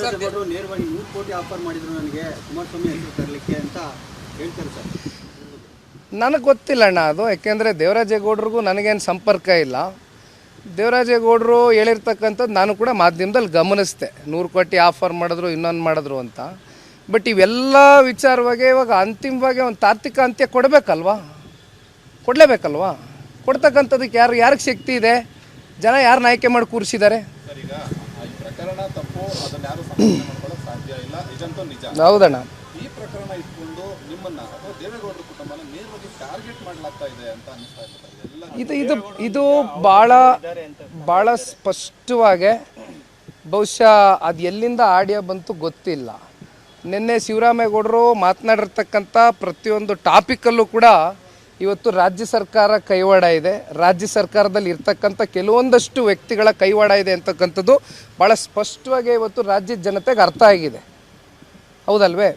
ದೇವರಾಜೇಗೌಡರು ನೇರವಾಗಿ 100 ಕೋಟಿ ಆಫರ್ ಮಾಡಿದ್ರು ನನಗೆ ಕುಮಾರಸ್ವಾಮಿ ಹೆಸರು ತರಲಿಕ್ಕೆ ಅಂತ ಹೇಳ್ತಾರೆ ಸರ್. ನನಗೆ ಗೊತ್ತಿಲ್ಲ ಅಣ್ಣ ಅದು, ಯಾಕೆಂದರೆ ದೇವರಾಜೇಗೌಡರಿಗೂ ನನಗೇನು ಸಂಪರ್ಕ ಇಲ್ಲ. ದೇವರಾಜೇಗೌಡರು ಹೇಳಿರ್ತಕ್ಕಂಥದ್ದು ನಾನು ಕೂಡ ಮಾಧ್ಯಮದಲ್ಲಿ ಗಮನಿಸಿದೆ, 100 ಕೋಟಿ ಆಫರ್ ಮಾಡಿದ್ರು ಇನ್ನೊಂದು ಮಾಡಿದ್ರು ಅಂತ. ಬಟ್ ಇವೆಲ್ಲ ವಿಚಾರವಾಗಿ ಇವಾಗ ಅಂತಿಮವಾಗಿ ಒಂದು ತಾರ್ಕಿಕ ಅಂತ್ಯ ಕೊಡಲೇಬೇಕಲ್ವಾ? ಕೊಡ್ತಕ್ಕಂಥದ್ದಕ್ಕೆ ಯಾರಿಗೆ ಶಕ್ತಿ ಇದೆ? ಜನ ಯಾರನ್ನ ಆಯ್ಕೆ ಮಾಡಿ ಕೂರಿಸಿದ್ದಾರೆ? ಹೌದಣ್ಣ. ಈ ಪ್ರಕರಣ ಇಟ್ಕೊಂಡು ನಿಮ್ಮನ್ನ ಅಥವಾ ದೇವೇಗೌಡರ ಕುಟುಂಬನ ನೇರವಾಗಿ ಟಾರ್ಗೆಟ್ ಮಾಡಲಾಗ್ತಾ ಇದೆ ಅಂತ ಅನಿಸ್ತಾ ಇದೆ. ಇದು ಭಾಳ ಸ್ಪಷ್ಟವಾಗಿ ಬಹುಶಃ ಅದು ಎಲ್ಲಿಂದ ಆಡಿಯೋ ಬಂತು ಗೊತ್ತಿಲ್ಲ. ನಿನ್ನೆ ಶಿವರಾಮೇಗೌಡರು ಮಾತನಾಡಿರ್ತಕ್ಕಂಥ ಪ್ರತಿಯೊಂದು ಟಾಪಿಕಲ್ಲೂ ಕೂಡ ಇವತ್ತು ರಾಜ್ಯ ಸರ್ಕಾರ ಕೈವಾಡ ಇದೆ, ರಾಜ್ಯ ಸರ್ಕಾರದಲ್ಲಿ ಇರ್ತಕ್ಕಂಥ ಕೆಲವೊಂದಷ್ಟು ವ್ಯಕ್ತಿಗಳ ಕೈವಾಡ ಇದೆ ಅಂತಕ್ಕಂಥದ್ದು ಭಾಳ ಸ್ಪಷ್ಟವಾಗಿ ಇವತ್ತು ರಾಜ್ಯದ ಜನತೆಗೆ ಅರ್ಥ ಆಗಿದೆ. ಹೌದಲ್ವೇ?